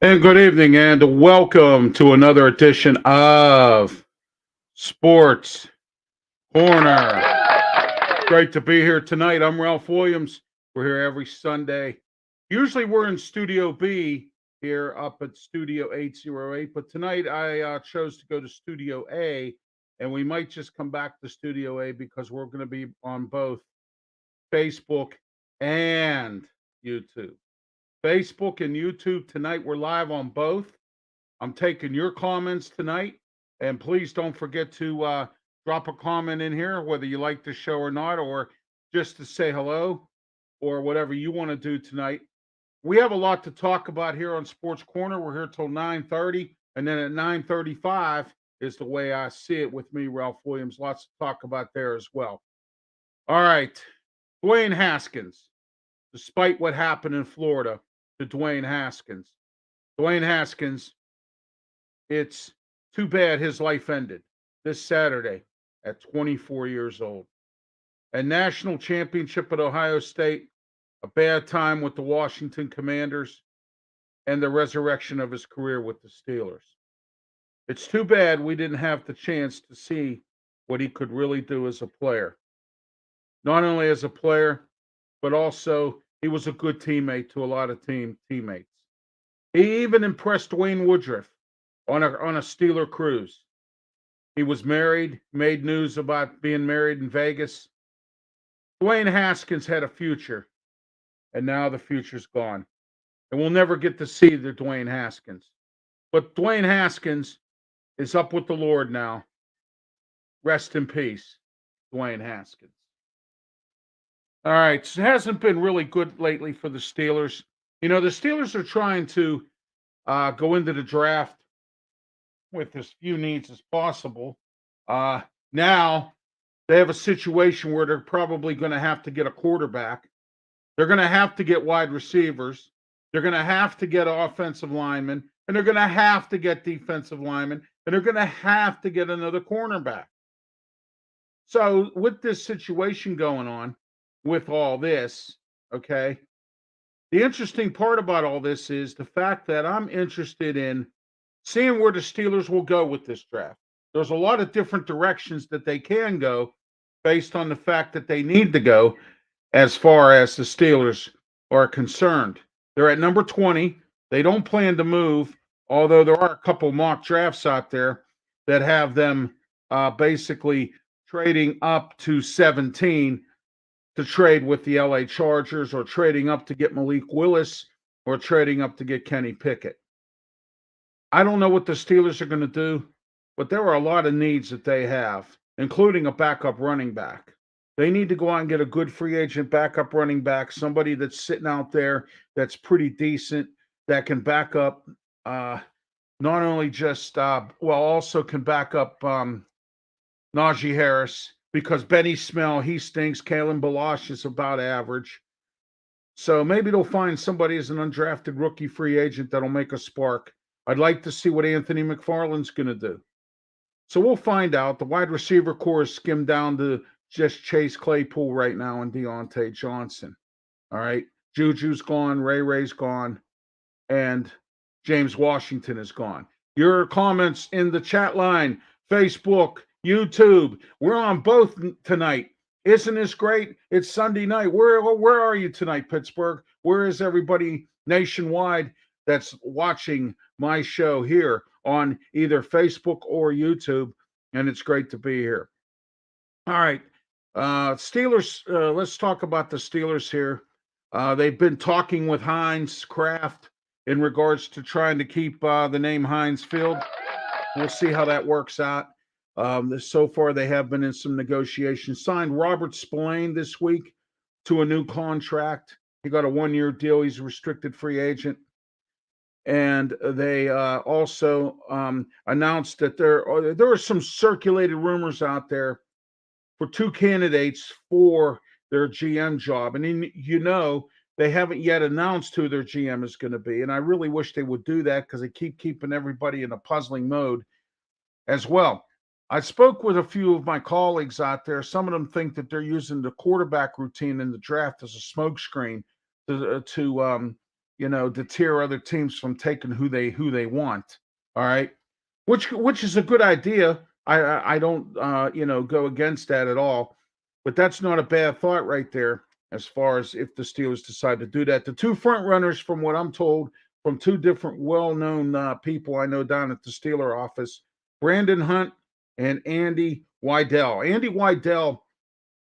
And good evening, and welcome to another edition of Sports Corner. Great to be here tonight. I'm Ralph Williams. We're here every Sunday. Usually we're in Studio B here up at Studio 808, but tonight I chose to go to Studio A, and we might just come back to Studio A because we're going to be on both Facebook and YouTube. Facebook and YouTube tonight. We're live on both. I'm taking your comments tonight, and please don't forget to drop a comment in here, whether you like the show or not, or just to say hello, or whatever you want to do tonight. We have a lot to talk about here on Sports Corner. We're here till 9:30, and then at 9:35 is the way I see it with me, Ralph Williams. Lots to talk about there as well. All right, Dwayne Haskins. Despite what happened in Florida to Dwayne Haskins, Dwayne Haskins, it's too bad his life ended this Saturday at 24 years old. A national championship at Ohio State, a bad time with the Washington Commanders, and the resurrection of his career with the Steelers. It's too bad we didn't have the chance to see what he could really do as a player. Not only as a player, but also he was a good teammate to a lot of teammates. He even impressed Dwayne Woodruff on a Steeler cruise. He was married, made news about being married in Vegas. Dwayne Haskins had a future, and now the future's gone. And we'll never get to see the Dwayne Haskins. But Dwayne Haskins is up with the Lord now. Rest in peace, Dwayne Haskins. All right, so it hasn't been really good lately for the Steelers. You know, the Steelers are trying to go into the draft with as few needs as possible. Now they have a situation where they're probably going to have to get a quarterback. They're going to have to get wide receivers. They're going to have to get offensive linemen, and they're going to have to get defensive linemen, and they're going to have to get another cornerback. So with this situation going on, with all this, okay, the interesting part about all this is the fact that I'm interested in seeing where the Steelers will go with this draft. There's a lot of different directions that they can go based on the fact that they need to go as far as the Steelers are concerned. They're at number 20. They don't plan to move, although there are a couple mock drafts out there that have them basically trading up to 17 to trade with the LA Chargers, or trading up to get Malik Willis, or trading up to get Kenny Pickett. I don't know what the Steelers are going to do, but there are a lot of needs that they have, including a backup running back. They need to go out and get a good free agent backup running back, somebody that's sitting out there that's pretty decent, that can back up not only just, also can back up Najee Harris, because Benny Snell, he stinks. Kalen Balash is about average. So maybe they'll find somebody as an undrafted rookie free agent that'll make a spark. I'd like to see what Anthony McFarland's going to do. So we'll find out. The wide receiver core is skimmed down to just Chase Claypool right now and Deontay Johnson. All right. Juju's gone. Ray's gone. And James Washington is gone. Your comments in the chat line, Facebook, YouTube. We're on both tonight. Isn't this great? It's Sunday night. Where are you tonight, Pittsburgh? Where is everybody nationwide that's watching my show here on either Facebook or YouTube? And it's great to be here. All right. Steelers, let's talk about the Steelers here. They've been talking with Heinz Kraft in regards to trying to keep the name Heinz Field. We'll see how that works out. So far, they have been in some negotiations. Signed Robert Spillane this week to a new contract. He got a one-year deal. He's a restricted free agent. And they also announced that there are some circulated rumors out there for two candidates for their GM job. And they haven't yet announced who their GM is going to be. And I really wish they would do that, because they keep keeping everybody in a puzzling mode as well. I spoke with a few of my colleagues out there. Some of them think that they're using the quarterback routine in the draft as a smokescreen to deter other teams from taking who they want. All right, which is a good idea. I don't go against that at all, but that's not a bad thought right there. As far as if the Steelers decide to do that, the two front runners, from what I'm told, from two different well-known people I know down at the Steeler office, Brandon Hunt and Andy Weidel. Andy Weidel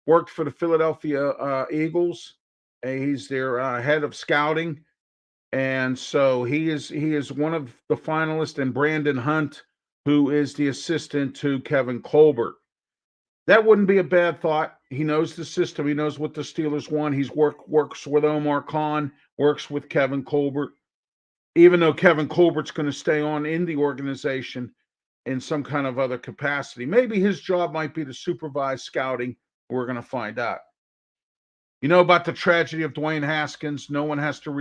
worked for the Philadelphia Eagles. He's their head of scouting, and so he is one of the finalists. And Brandon Hunt, who is the assistant to Kevin Colbert. That wouldn't be a bad thought. He knows the system. He knows what the Steelers want. He's works with Omar Khan, works with Kevin Colbert. Even though Kevin Colbert's going to stay on in the organization in some kind of other capacity, maybe his job might be to supervise scouting. We're going to find out. You know about the tragedy of Dwayne Haskins. No one has to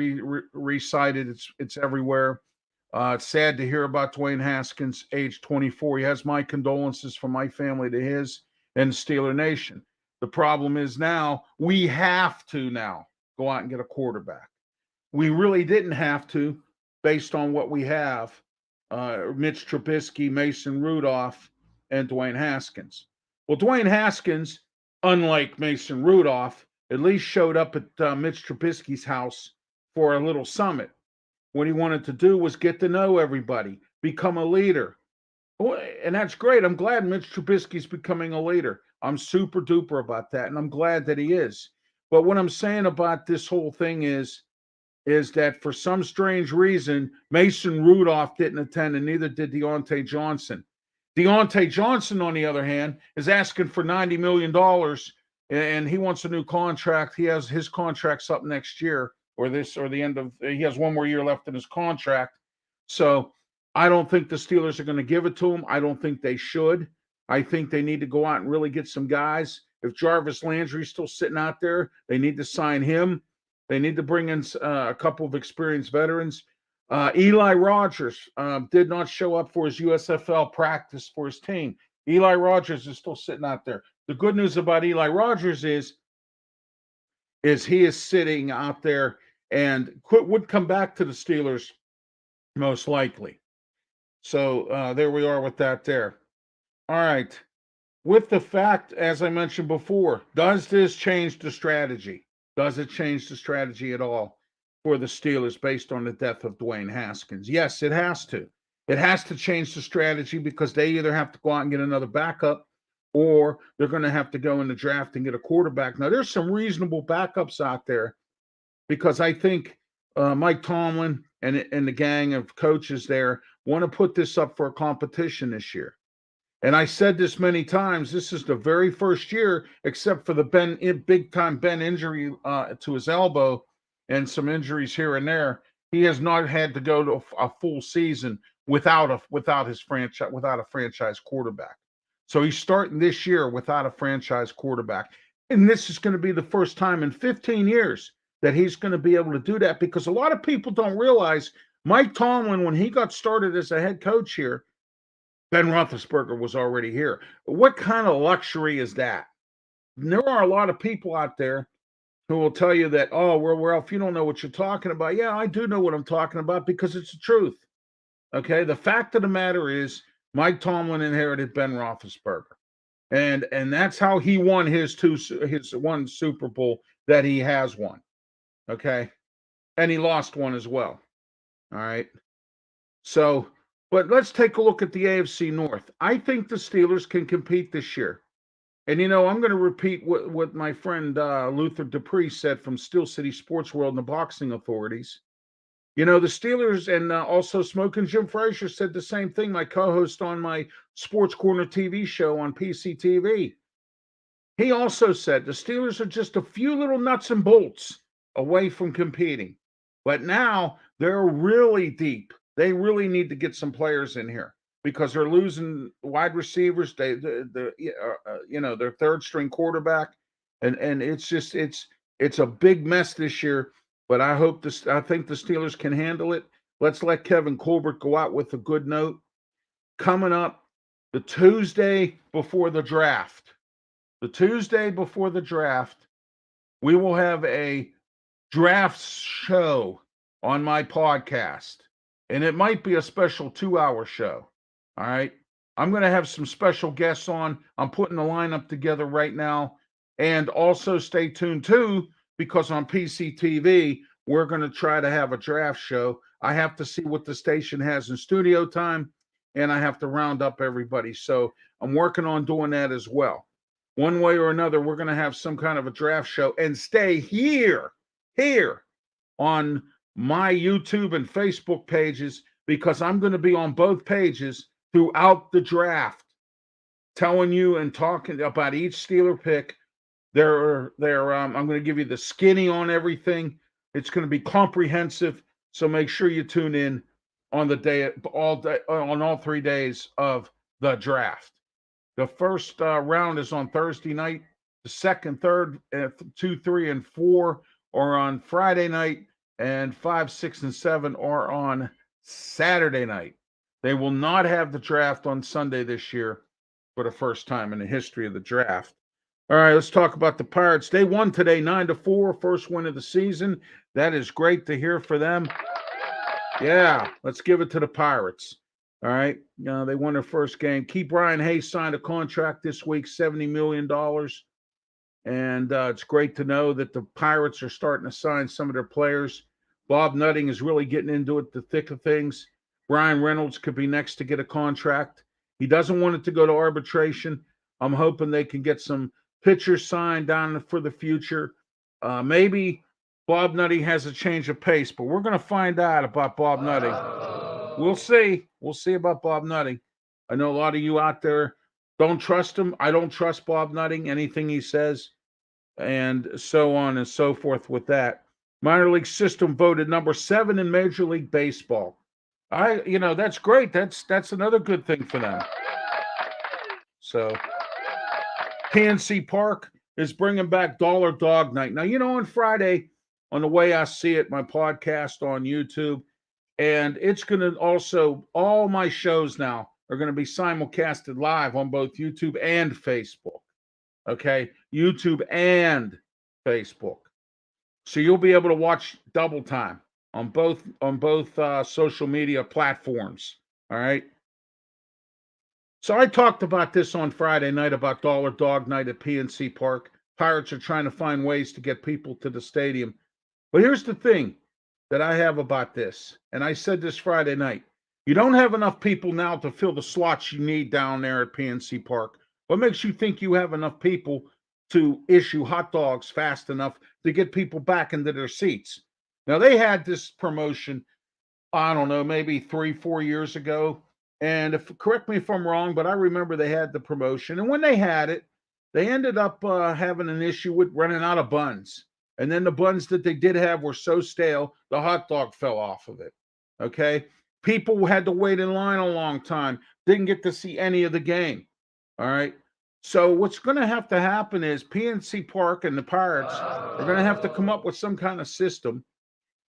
recite it. It's everywhere. It's sad to hear about Dwayne Haskins, age 24. He has my condolences from my family to his and Steeler Nation. The problem is now we have to now go out and get a quarterback. We really didn't have to, based on what we have. Mitch Trubisky, Mason Rudolph, and Dwayne Haskins. Well, Dwayne Haskins, unlike Mason Rudolph, at least showed up at Mitch Trubisky's house for a little summit. What he wanted to do was get to know everybody, become a leader. And that's great. I'm glad Mitch Trubisky's becoming a leader. I'm super duper about that, and I'm glad that he is. But what I'm saying about this whole thing is that for some strange reason, Mason Rudolph didn't attend, and neither did Deontay Johnson. Deontay Johnson, on the other hand, is asking for $90 million, and he wants a new contract. He has his contract's up next year, or the end of, he has one more year left in his contract. So I don't think the Steelers are going to give it to him. I don't think they should. I think they need to go out and really get some guys. If Jarvis Landry's still sitting out there, they need to sign him. They need to bring in a couple of experienced veterans. Eli Rogers did not show up for his USFL practice for his team. Eli Rogers is still sitting out there. The good news about Eli Rogers is he is sitting out there and would come back to the Steelers most likely. So there we are with that there. All right. With the fact, as I mentioned before, does this change the strategy? Does it change the strategy at all for the Steelers based on the death of Dwayne Haskins? Yes, it has to. It has to change the strategy because they either have to go out and get another backup or they're going to have to go in the draft and get a quarterback. Now, there's some reasonable backups out there because I think Mike Tomlin and the gang of coaches there want to put this up for a competition this year. And I said this many times, this is the very first year, except for the big-time Ben injury to his elbow and some injuries here and there, he has not had to go to a full season without a franchise quarterback. So he's starting this year without a franchise quarterback. And this is going to be the first time in 15 years that he's going to be able to do that, because a lot of people don't realize Mike Tomlin, when he got started as a head coach here, Ben Roethlisberger was already here. What kind of luxury is that? And there are a lot of people out there who will tell you that, oh, well, Ralph, you don't know what you're talking about. Yeah, I do know what I'm talking about because it's the truth. Okay, the fact of the matter is Mike Tomlin inherited Ben Roethlisberger. And that's how he won his one Super Bowl that he has won. Okay? And he lost one as well. All right? So, but let's take a look at the AFC North. I think the Steelers can compete this year. And, I'm going to repeat what my friend Luther Dupree said from Steel City Sports World and the Boxing Authorities. The Steelers and also Smokin' Jim Frazier said the same thing, my co-host on my Sports Corner TV show on PCTV. He also said the Steelers are just a few little nuts and bolts away from competing. But now they're really deep. They really need to get some players in here because they're losing wide receivers. Their third string quarterback, and it's a big mess this year. But I think the Steelers can handle it. Let's let Kevin Colbert go out with a good note. Coming up the Tuesday before the draft. We will have a draft show on my podcast. And it might be a special 2-hour show. All right. I'm going to have some special guests on. I'm putting the lineup together right now. And also stay tuned too, because on PCTV, we're going to try to have a draft show. I have to see what the station has in studio time, and I have to round up everybody. So I'm working on doing that as well. One way or another, we're going to have some kind of a draft show and stay here on my YouTube and Facebook pages, because I'm going to be on both pages throughout the draft, telling you and talking about each Steeler pick. I'm going to give you the skinny on everything. It's going to be comprehensive. So make sure you tune in on the day, on all 3 days of the draft. The first round is on Thursday night. The second, third, 2, 3, and 4 are on Friday night, and 5, 6, and 7 are on Saturday night. They will not have the draft on Sunday this year for the first time in the history of the draft. All right, let's talk about the Pirates. They won today 9-4, first win of the season. That is great to hear for them. Yeah, let's give it to the Pirates. All right, they won their first game. Brian Hayes signed a contract this week, $70 million. And it's great to know that the Pirates are starting to sign some of their players. Bob Nutting is really getting into it, the thick of things. Brian Reynolds could be next to get a contract. He doesn't want it to go to arbitration. I'm hoping they can get some pitchers signed down for the future. Maybe Bob Nutting has a change of pace, but we're going to find out about Bob Nutting. We'll see. We'll see about Bob Nutting. I know a lot of you out there don't trust him. I don't trust Bob Nutting, anything he says, and so on and so forth with that. Minor league system voted number 7 in Major League Baseball. That's great. That's another good thing for them. So PNC Park is bringing back Dollar Dog Night. Now, on Friday, on the way I see it, my podcast on YouTube, and it's going to also, all my shows now are going to be simulcasted live on both YouTube and Facebook. Okay? YouTube and Facebook. So you'll be able to watch double time on both social media platforms. All right? So I talked about this on Friday night about Dollar Dog Night at PNC Park. Pirates are trying to find ways to get people to the stadium. But here's the thing that I have about this, and I said this Friday night. You don't have enough people now to fill the slots you need down there at PNC Park. What makes you think you have enough people to issue hot dogs fast enough to get people back into their seats? Now, they had this promotion, I don't know, maybe 3-4 years ago. And correct me if I'm wrong, but I remember they had the promotion. And when they had it, they ended up having an issue with running out of buns. And then the buns that they did have were so stale, the hot dog fell off of it. Okay? People had to wait in line a long time, didn't get to see any of the game. All right? So what's going to have to happen is PNC Park and the Pirates are going to have to come up with some kind of system.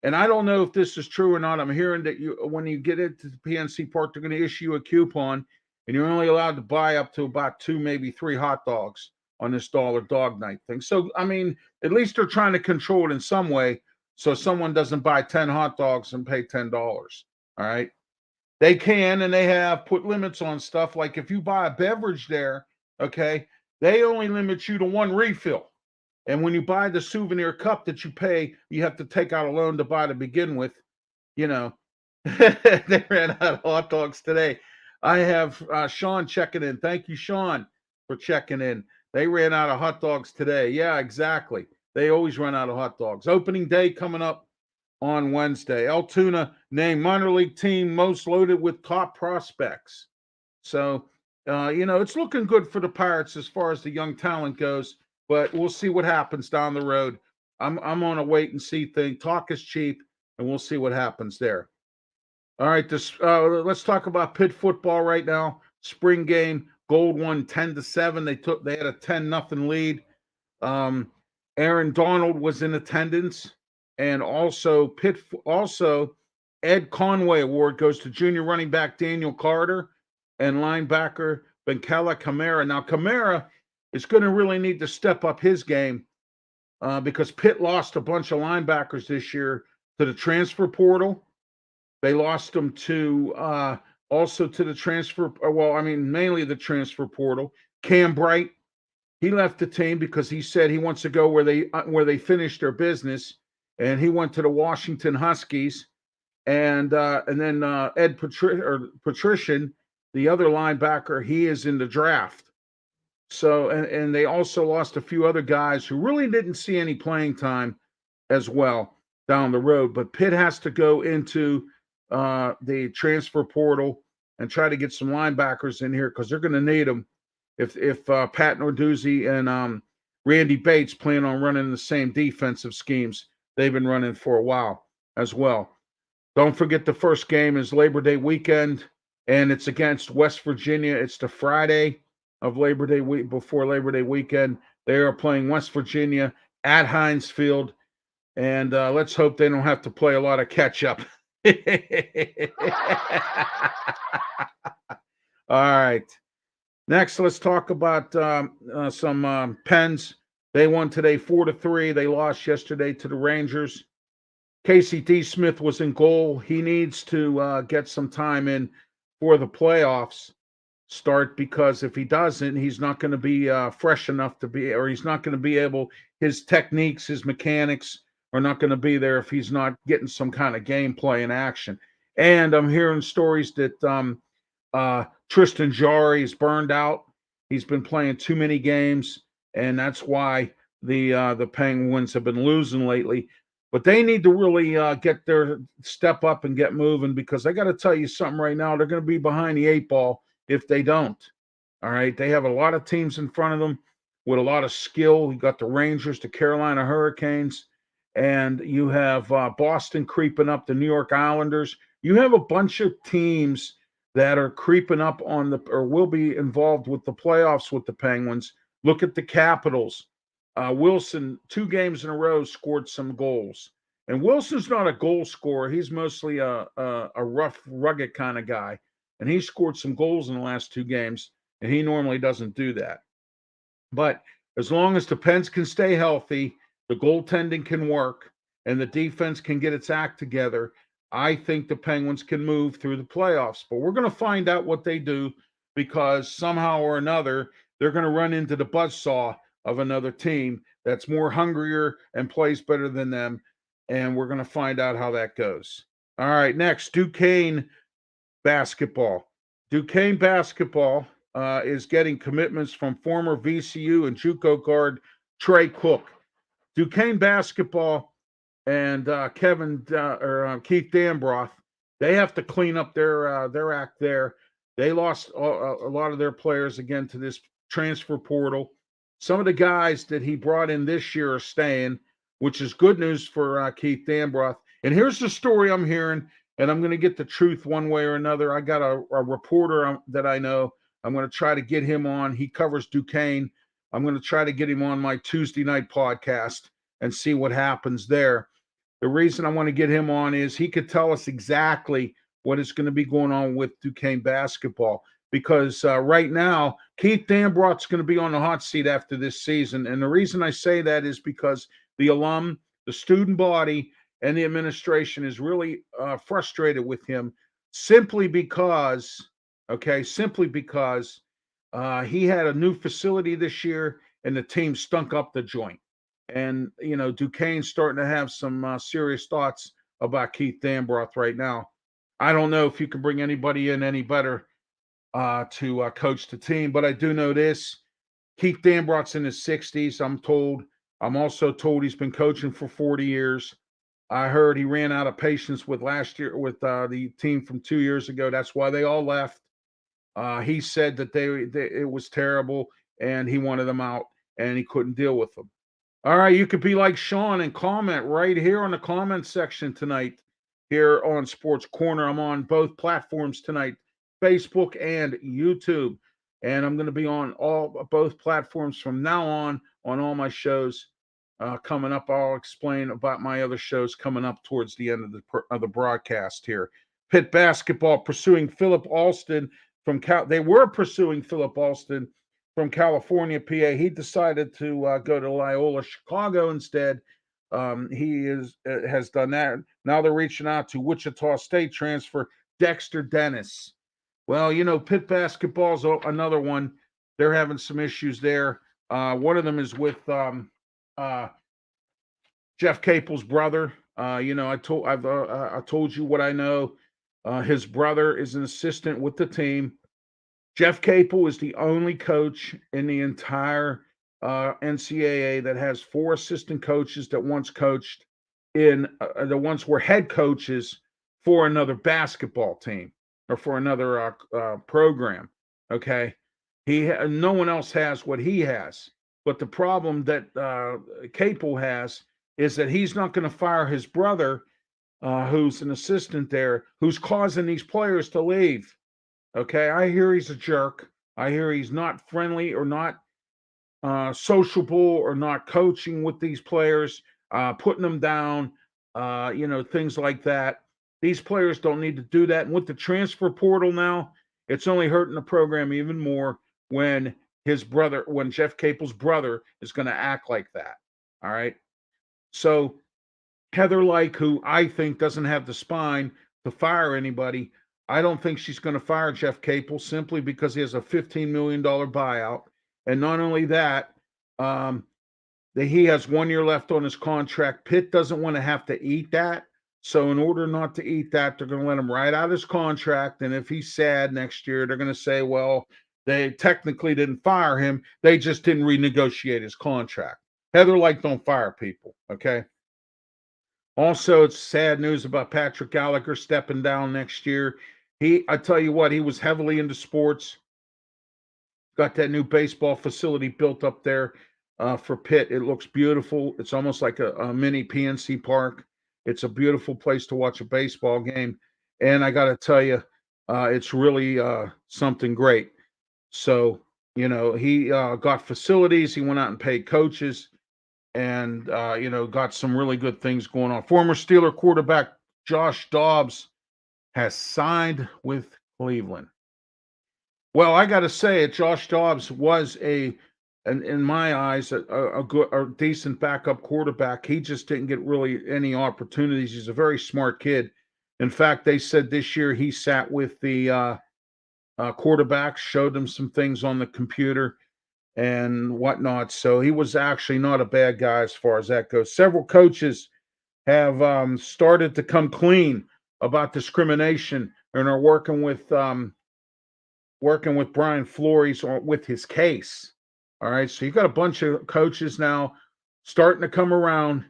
And I don't know if this is true or not. I'm hearing that when you get into the PNC Park, they're going to issue a coupon, and you're only allowed to buy up to about 2, maybe 3 hot dogs on this Dollar Dog Night thing. So, I mean, at least they're trying to control it in some way so someone doesn't buy 10 hot dogs and pay $10. All right? They can, and they have put limits on stuff. Like if you buy a beverage there, okay, they only limit you to 1 refill. And when you buy the souvenir cup that you pay, you have to take out a loan to buy to begin with. They ran out of hot dogs today. I have Sean checking in. Thank you, Sean, for checking in. They ran out of hot dogs today. Yeah, exactly. They always run out of hot dogs. Opening day coming up on Wednesday. Altoona named minor league team most loaded with top prospects. So, it's looking good for the Pirates as far as the young talent goes. But we'll see what happens down the road. I'm on a wait and see thing. Talk is cheap, and we'll see what happens there. All right, let's talk about Pitt football right now. Spring game, Gold won 10-7. They had a 10-0 lead. Aaron Donald was in attendance, and also Ed Conway Award goes to junior running back Daniel Carter and linebacker Benkela Kamara. Now Kamara is going to really need to step up his game because Pitt lost a bunch of linebackers this year to the transfer portal. They lost him to also to the transfer. Well, I mean, mainly the transfer portal. Cam Bright, he left the team because he said he wants to go where they finish their business, and he went to the Washington Huskies. And then Ed Patrician, the other linebacker, he is in the draft. So and they also lost a few other guys who really didn't see any playing time as well down the road. But Pitt has to go into the transfer portal and try to get some linebackers in here because they're going to need them if Pat Narduzzi and Randy Bates plan on running the same defensive schemes they've been running for a while as well. Don't forget the first game is Labor Day weekend, and it's against West Virginia. It's the Friday of Labor Day week before Labor Day weekend. They are playing West Virginia at Heinz Field, and let's hope they don't have to play a lot of catch up. All right. Next, let's talk about some Pens. They won today 4-3. They lost yesterday to the Rangers. Casey D. Smith was in goal. He needs to get some time in for the playoffs start because if he doesn't, he's not going to be fresh enough to be, or he's not going to be able, his techniques, his mechanics are not going to be there if he's not getting some kind of gameplay in action. And I'm hearing stories that Tristan Jarry is burned out. He's been playing too many games, and that's why the Penguins have been losing lately. But they need to really get their step up and get moving because I got to tell you something right now. They're going to be behind the 8 ball if they don't. All right. They have a lot of teams in front of them with a lot of skill. You got the Rangers, the Carolina Hurricanes, and you have Boston creeping up, the New York Islanders. You have a bunch of teams that are creeping up on or will be involved with the playoffs with the Penguins. Look at the Capitals. Wilson, 2 games in a row, scored some goals. And Wilson's not a goal scorer. He's mostly a rough, rugged kind of guy. And he scored some goals in the last 2 games, and he normally doesn't do that. But as long as the Pens can stay healthy, the goaltending can work, and the defense can get its act together, I think the Penguins can move through the playoffs. But we're going to find out what they do because somehow or another, they're going to run into the buzzsaw of another team that's more hungrier and plays better than them. And we're going to find out how that goes. All right, next, Duquesne basketball. Duquesne basketball is getting commitments from former VCU and JUCO guard Trey Cook. Duquesne basketball and Keith Danbroth, they have to clean up their act there. They lost a lot of their players again to this transfer portal. Some of the guys that he brought in this year are staying, which is good news for Keith Danbroth. And here's the story I'm hearing, and I'm going to get the truth one way or another. I got a reporter that I know. I'm going to try to get him on. He covers Duquesne. I'm going to try to get him on my Tuesday night podcast and see what happens there. The reason I want to get him on is he could tell us exactly what is going to be going on with Duquesne basketball. Because right now, Keith Danbroth's going to be on the hot seat after this season. And the reason I say that is because the alum, the student body, and the administration is really frustrated with him simply because he had a new facility this year and the team stunk up the joint. And, Duquesne's starting to have some serious thoughts about Keith Danbroth right now. I don't know if you can bring anybody in any better to coach the team. But I do know this. Keith Danbroth's in his 60s, I'm told. I'm also told he's been coaching for 40 years. I heard he ran out of patience with last year with the team from 2 years ago. That's why they all left. He said that it was terrible, and he wanted them out, and he couldn't deal with them. All right, you could be like Sean and comment right here on the comment section tonight here on Sports Corner. I'm on both platforms tonight. Facebook and YouTube, and I'm going to be on both platforms from now on all my shows coming up. I'll explain about my other shows coming up towards the end of the broadcast here. Pitt basketball pursuing Philip Alston from they were pursuing Philip Alston from California, PA. He decided to go to Loyola Chicago instead. has done that. Now they're reaching out to Wichita State transfer Dexter Dennis. Well, Pitt basketball's another one. They're having some issues there. One of them is with uh, Jeff Capel's brother. I told you what I know. His brother is an assistant with the team. Jeff Capel is the only coach in the entire NCAA that has 4 assistant coaches that once coached that once were head coaches for another basketball team or for another program. Okay, no one else has what he has. But the problem that Capel has is that he's not going to fire his brother, who's an assistant there, who's causing these players to leave. Okay, I hear he's a jerk. I hear he's not friendly or not sociable or not coaching with these players, putting them down, things like that. These players don't need to do that. And with the transfer portal now, it's only hurting the program even more when Jeff Capel's brother is going to act like that. All right. So Heather Lyke, who I think doesn't have the spine to fire anybody, I don't think she's going to fire Jeff Capel simply because he has a $15 million buyout. And not only that, he has 1 year left on his contract. Pitt doesn't want to have to eat that. So in order not to eat that, they're going to let him ride out his contract. And if he's sad next year, they're going to say, well, they technically didn't fire him. They just didn't renegotiate his contract. Heather Lyke don't fire people, okay? Also, it's sad news about Patrick Gallagher stepping down next year. I tell you what, he was heavily into sports. Got that new baseball facility built up there for Pitt. It looks beautiful. It's almost like a mini PNC Park. It's a beautiful place to watch a baseball game. And I got to tell you, it's really something great. So, he got facilities. He went out and paid coaches and, got some really good things going on. Former Steeler quarterback Josh Dobbs has signed with Cleveland. Well, I got to say it. Josh Dobbs was in my eyes, a decent backup quarterback. He just didn't get really any opportunities. He's a very smart kid. In fact, they said this year he sat with the quarterbacks, showed them some things on the computer and whatnot. So he was actually not a bad guy as far as that goes. Several coaches have started to come clean about discrimination and are working with Brian Flores with his case. All right, so you got a bunch of coaches now starting to come around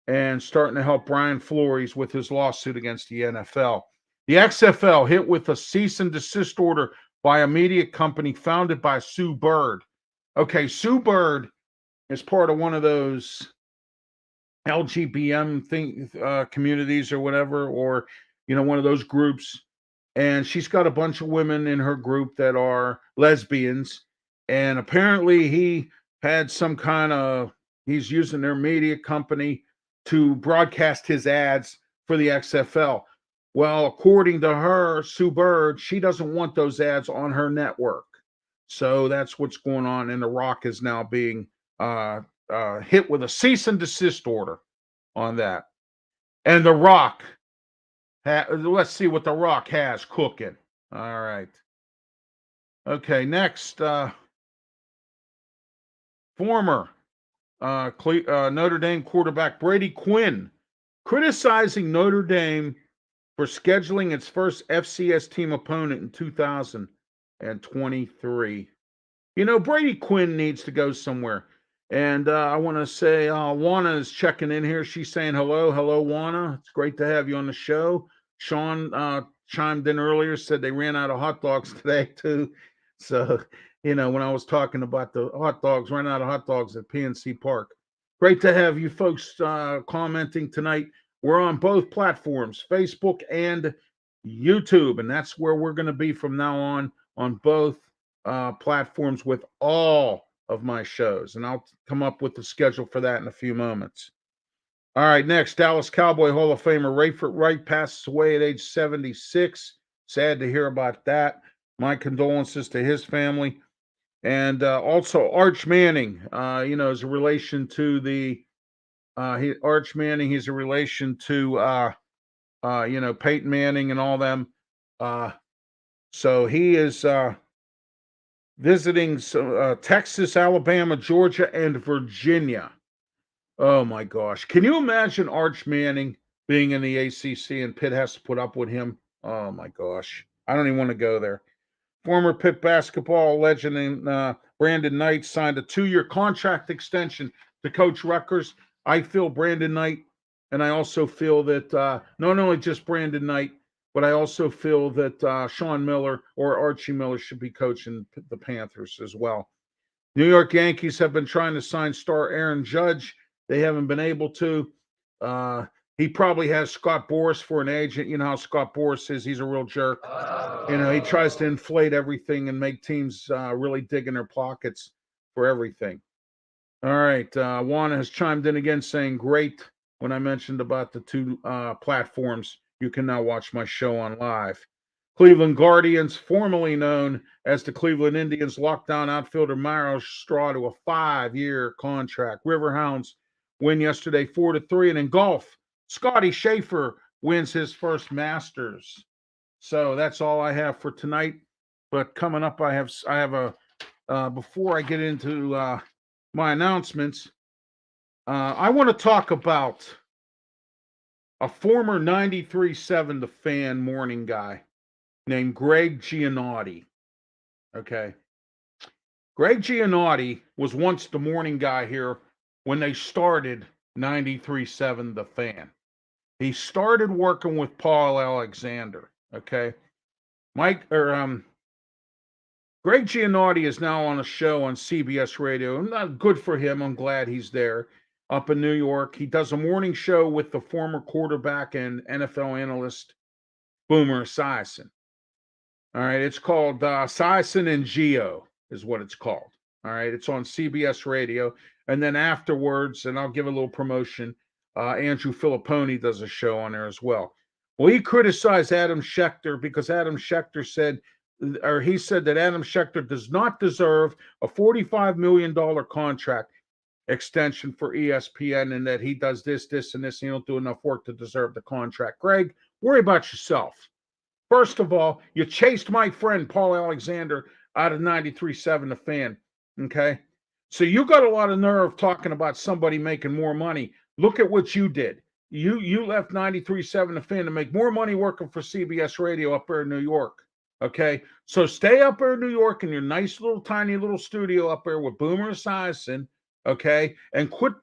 and starting to help Brian Flores with his lawsuit against the NFL. The XFL hit with a cease and desist order by a media company founded by Sue Bird. Okay, Sue Bird is part of one of those LGBM communities or whatever, or one of those groups. And she's got a bunch of women in her group that are lesbians. And apparently he had he's using their media company to broadcast his ads for the XFL. Well, according to her, Sue Bird, she doesn't want those ads on her network. So that's what's going on. And The Rock is now being hit with a cease and desist order on that. And The Rock, let's see what The Rock has cooking. All right. Okay, next, former Notre Dame quarterback Brady Quinn criticizing Notre Dame for scheduling its first FCS team opponent in 2023. Brady Quinn needs to go somewhere. And I want to say Juana is checking in here. She's saying hello. Hello, Juana. It's great to have you on the show. Sean chimed in earlier, said they ran out of hot dogs today, too. So, when I was talking about the hot dogs, ran out of hot dogs at PNC Park. Great to have you folks commenting tonight. We're on both platforms, Facebook and YouTube, and that's where we're going to be from now on both platforms with all of my shows. And I'll come up with the schedule for that in a few moments. All right, next, Dallas Cowboy Hall of Famer Rayford Wright passes away at age 76. Sad to hear about that. My condolences to his family. And also Arch Manning, is a relation to the Arch Manning, he's a relation to Peyton Manning and all them. So he is visiting Texas, Alabama, Georgia, and Virginia. Oh my gosh. Can you imagine Arch Manning being in the ACC and Pitt has to put up with him? Oh my gosh. I don't even want to go there. Former Pitt basketball legend and Brandon Knight signed a 2-year contract extension to coach Rutgers. I feel Brandon Knight, and I also feel that not only just Brandon Knight, but I also feel that Sean Miller or Archie Miller should be coaching the Panthers as well. New York Yankees have been trying to sign star Aaron Judge. They haven't been able to. He probably has Scott Boras for an agent. You know how Scott Boras is. He's a real jerk. He tries to inflate everything and make teams really dig in their pockets for everything. All right. Juana has chimed in again saying, great, when I mentioned about the 2 platforms. You can now watch my show on live. Cleveland Guardians, formerly known as the Cleveland Indians, locked down outfielder Myles Straw to a 5-year contract. Riverhounds win yesterday 4-3. And in golf, Scotty Scheffler wins his first Masters. So that's all I have for tonight. But coming up, I have a before I get into my announcements, I want to talk about a former 93.7 The Fan morning guy named Greg Giannotti. Okay. Greg Giannotti was once the morning guy here when they started 93.7 The Fan. He started working with Paul Alexander. Okay. Greg Giannotti is now on a show on CBS Radio. Not good for him. I'm glad he's there up in New York. He does a morning show with the former quarterback and NFL analyst Boomer Esiason. All right, it's called Esiason and Gio is what it's called. All right, it's on CBS Radio. And then afterwards, and I'll give a little promotion, Andrew Filipponi does a show on there as well. Well, he criticized Adam Schefter because Adam Schefter said that Adam Schefter does not deserve a $45 million contract extension for ESPN and that he does this, and this, and he don't do enough work to deserve the contract. Greg, worry about yourself. First of all, you chased my friend Paul Alexander out of 93.7 The Fan, okay? So you got a lot of nerve talking about somebody making more money. Look at what you did. You left 93.7 The Fan to make more money working for CBS Radio up there in New York, okay? So stay up there in New York in your nice little tiny little studio up there with Boomer Esiason, okay? And quit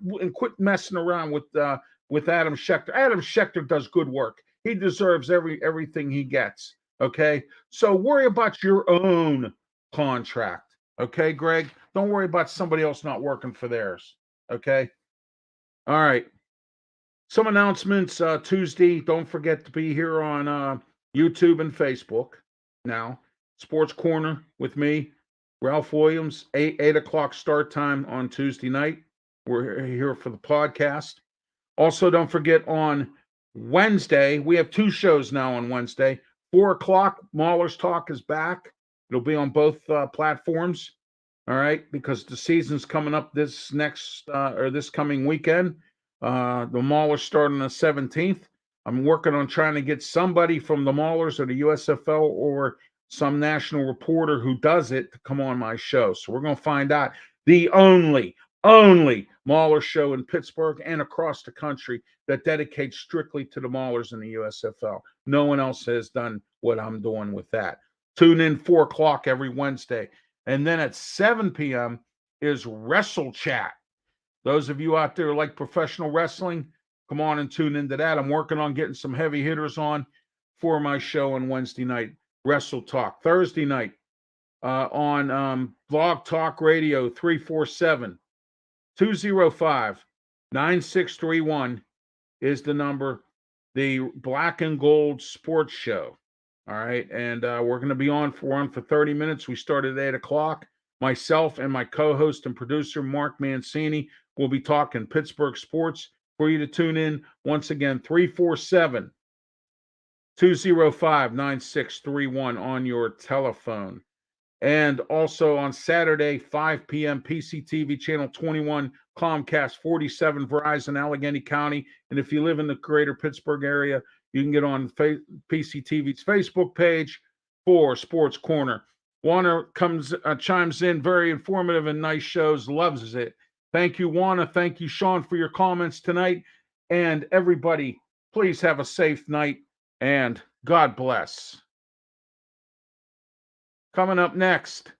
messing around with Adam Schefter. Adam Schefter does good work. He deserves everything he gets, okay? So worry about your own contract, okay, Greg? Don't worry about somebody else not working for theirs, okay? All right. Some announcements Tuesday. Don't forget to be here on YouTube and Facebook. Now, Sports Corner with me, Ralph Williams, 8 o'clock start time on Tuesday night. We're here for the podcast. Also, don't forget on Wednesday, we have 2 shows now on Wednesday. 4 o'clock, Mahler's Talk is back. It'll be on both platforms, all right, because the season's coming up this coming weekend. The Maulers start on the 17th. I'm working on trying to get somebody from the Maulers or the USFL or some national reporter who does it to come on my show. So we're going to find out. The only Mauler show in Pittsburgh and across the country that dedicates strictly to the Maulers in the USFL. No one else has done what I'm doing with that. Tune in 4 o'clock every Wednesday. And then at 7 p.m. is Wrestle Chat. Those of you out there like professional wrestling, come on and tune into that. I'm working on getting some heavy hitters on for my show on Wednesday night, Wrestle Talk. Thursday night on Blog Talk Radio 347. 205-9631 is the number. The Black and Gold Sports Show. All right. And we're going to be on for 30 minutes. We started at 8 o'clock. Myself and my co-host and producer, Mark Mancini, will be talking Pittsburgh sports for you to tune in. Once again, 347-205-9631 on your telephone. And also on Saturday, 5 p.m., PCTV Channel 21, Comcast 47, Verizon, Allegheny County. And if you live in the greater Pittsburgh area, you can get on PCTV's Facebook page for Sports Corner. Warner chimes in, very informative and nice shows, loves it. Thank you, Warner. Thank you, Sean, for your comments tonight. And everybody, please have a safe night and God bless. Coming up next,